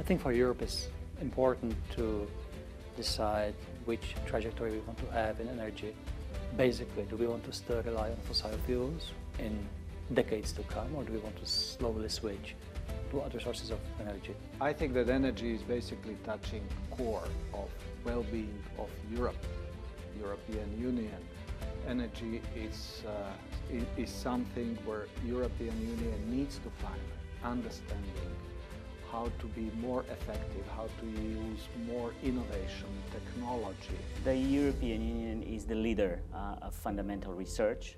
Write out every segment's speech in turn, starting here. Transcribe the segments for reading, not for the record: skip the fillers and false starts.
think for Europe it's important to decide which trajectory we want to have in energy. Basically, do we want to still rely on fossil fuels in decades to come, or do we want to slowly switch to other sources of energy? I think that energy is basically touching core of well-being of Europe, European Union. Energy is something where European Union needs to find understanding how to be more effective, how to use more innovation, technology. The European Union is the leader of fundamental research.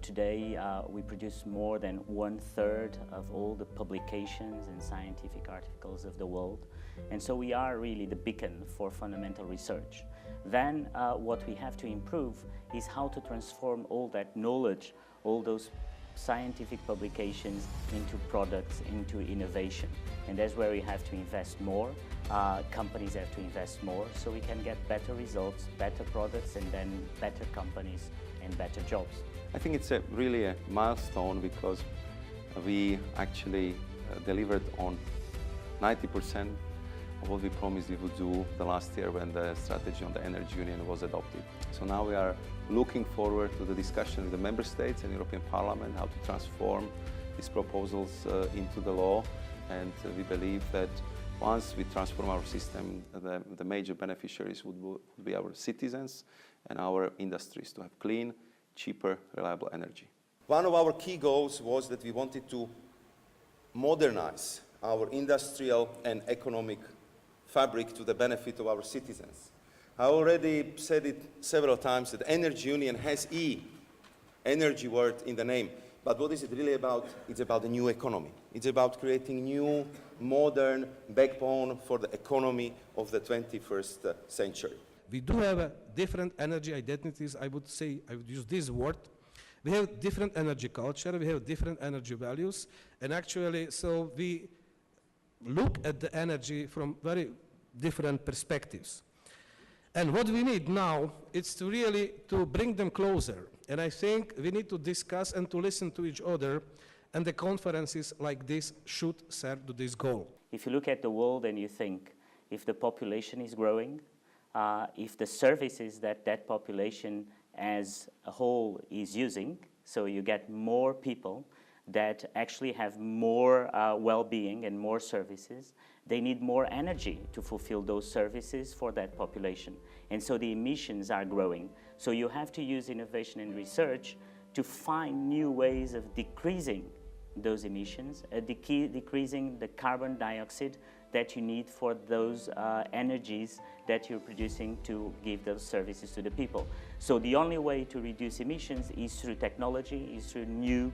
Today we produce more than 1/3 of all the publications and scientific articles of the world. And so we are really the beacon for fundamental research. Then what we have to improve is how to transform all that knowledge, all those scientific publications into products, into innovation. And that's where we have to invest more. Companies have to invest more so we can get better results, better products, and then better companies and better jobs. I think it's really a milestone because we actually delivered on 90% of what we promised we would do the last year when the strategy on the Energy Union was adopted. So now we are looking forward to the discussion with the Member States and European Parliament how to transform these proposals into the law. And we believe that once we transform our system, the major beneficiaries would be our citizens and our industries to have clean, cheaper, reliable energy. One of our key goals was that we wanted to modernize our industrial and economic fabric to the benefit of our citizens. I already said it several times that Energy Union has energy word in the name. But what is it really about? It's about the new economy. It's about creating new, modern backbone for the economy of the 21st century. We do have different energy identities, I would use this word. We have different energy culture, we have different energy values, and actually, so we look at the energy from very different perspectives. And what we need now is to really to bring them closer. And I think we need to discuss and to listen to each other, and the conferences like this should serve to this goal. If you look at the world and you think, if the population is growing, if the services that that population as a whole is using, so you get more people that actually have more well-being and more services, they need more energy to fulfill those services for that population. And so the emissions are growing. So you have to use innovation and research to find new ways of decreasing those emissions, decreasing the carbon dioxide that you need for those energies that you're producing to give those services to the people. So the only way to reduce emissions is through technology, is through new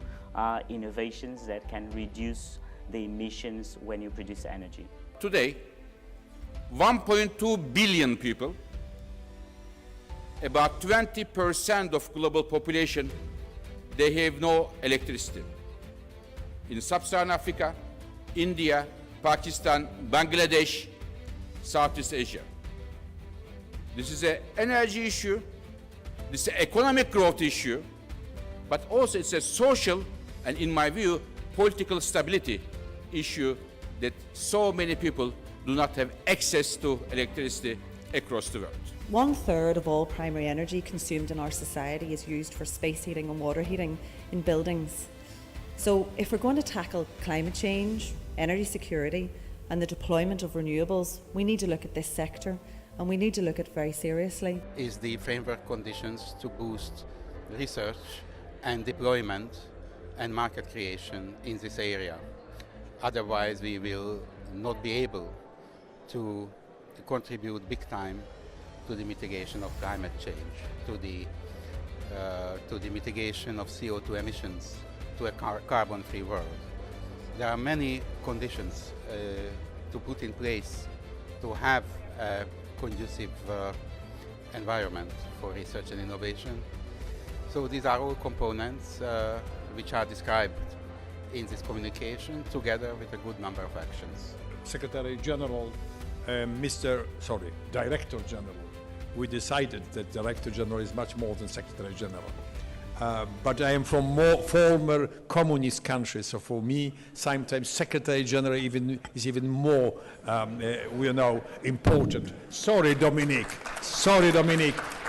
innovations that can reduce the emissions when you produce energy. Today, 1.2 billion people, about 20% of global population, they have no electricity. In Sub-Saharan Africa, India, Pakistan, Bangladesh, Southeast Asia. This is an energy issue, this is an economic growth issue, but also it's a social and, in my view, political stability issue that so many people do not have access to electricity across the world. 1/3 of all primary energy consumed in our society is used for space heating and water heating in buildings. So if we're going to tackle climate change, energy security and the deployment of renewables, we need to look at this sector and we need to look at it very seriously. Is the framework conditions to boost research and deployment and market creation in this area. Otherwise we will not be able to contribute big time to the mitigation of climate change, to the mitigation of CO2 emissions, to a carbon-free world. There are many conditions to put in place to have a conducive environment for research and innovation. So these are all components which are described in this communication together with a good number of actions. Secretary General, Director General, we decided that Director General is much more than Secretary General. but I am from more former communist countries, so for me, sometimes Secretary General is even more, important. Sorry, Dominic.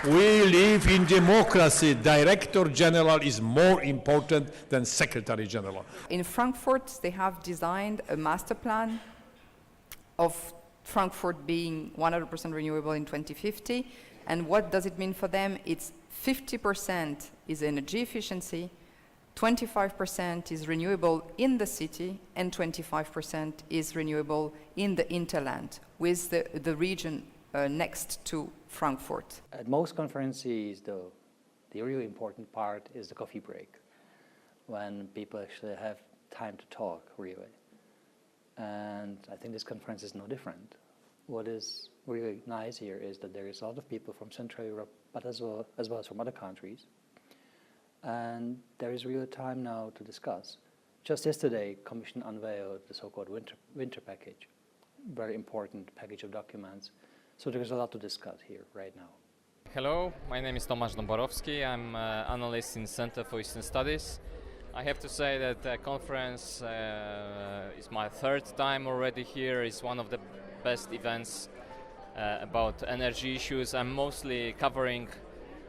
We live in democracy. Director General is more important than Secretary General. In Frankfurt, they have designed a master plan of Frankfurt being 100% renewable in 2050. And what does it mean for them? It's 50% is energy efficiency, 25% is renewable in the city, and 25% is renewable in the hinterland, with the region next to Frankfurt. At most conferences, though, the really important part is the coffee break, when people actually have time to talk, really. And I think this conference is no different. What is really nice here is that there is a lot of people from Central Europe, but as well as from other countries. And there is real time now to discuss. Just yesterday, Commission unveiled the so-called winter package, very important package of documents. So there is a lot to discuss here right now. Hello, my name is Tomasz Dąbrowski. I'm an analyst in Center for Eastern Studies. I have to say that the conference is my third time already here. It's one of the best events about energy issues. I'm mostly covering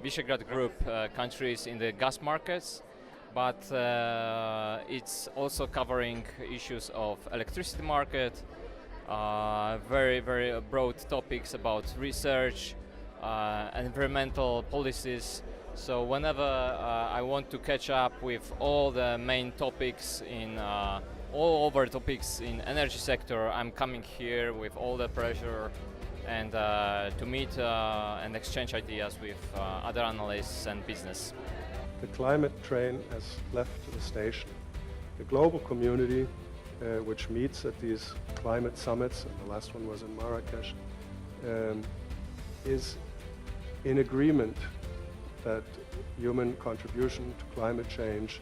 Visegrad Group countries in the gas markets, but it's also covering issues of electricity market, very, very broad topics about research, environmental policies. So whenever I want to catch up with all the main topics in all over topics in energy sector, I'm coming here with all the pressure and to meet and exchange ideas with other analysts and business. The climate train has left the station. The global community, which meets at these climate summits, and the last one was in Marrakesh, is in agreement that human contribution to climate change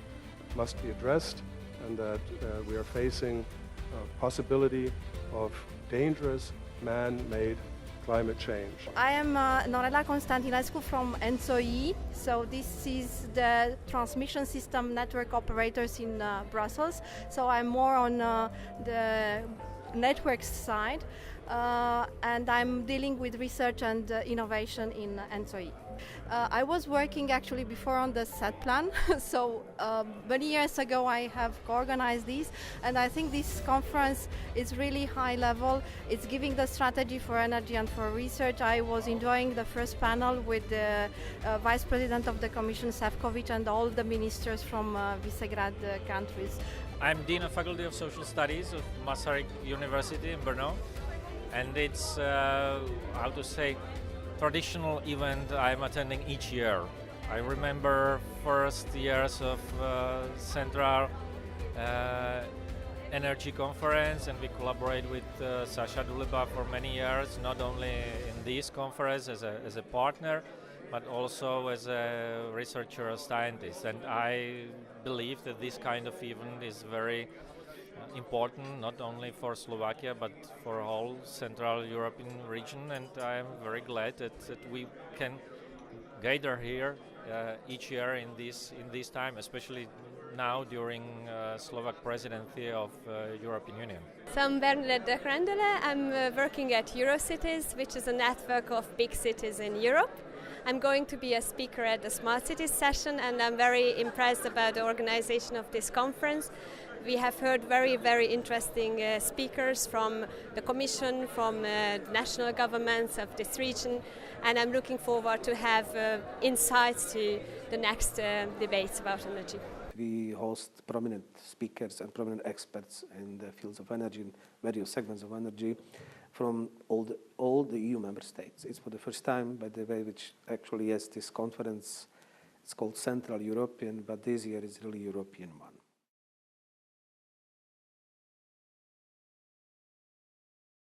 must be addressed, and that we are facing a possibility of dangerous man-made climate change. I am Norela Constantinescu from ENTSO-E. So this is the transmission system network operators in Brussels. So I'm more on the network side, and I'm dealing with research and innovation in ENTSO-E. I was working actually before on the set plan, so many years ago I have organized this, and I think this conference is really high level. It's giving the strategy for energy and for research. I was enjoying the first panel with the Vice President of the Commission, Šefčovič, and all the ministers from Visegrad countries. I'm Dean of Faculty of Social Studies of Masaryk University in Brno, and it's, how to say, traditional event I'm attending each year. I remember first years of Central Energy Conference, and we collaborate with Sasha Duleba for many years, not only in this conference as a partner, but also as a researcher or scientist. And I believe that this kind of event is very important, not only for Slovakia, but for whole Central European region. And I am very glad that we can gather here each year in this time, especially now during Slovak presidency of European Union. So I'm Bernadette de Grendele. I'm working at Eurocities, which is a network of big cities in Europe. I'm going to be a speaker at the Smart Cities session, and I'm very impressed about the organization of this conference. We have heard very, very interesting speakers from the Commission, from national governments of this region, and I'm looking forward to have insights to the next debates about energy. We host prominent speakers and prominent experts in the fields of energy, in various segments of energy, from all the EU member states. It's for the first time, by the way, which actually has this conference. It's called Central European, but this year is really European one.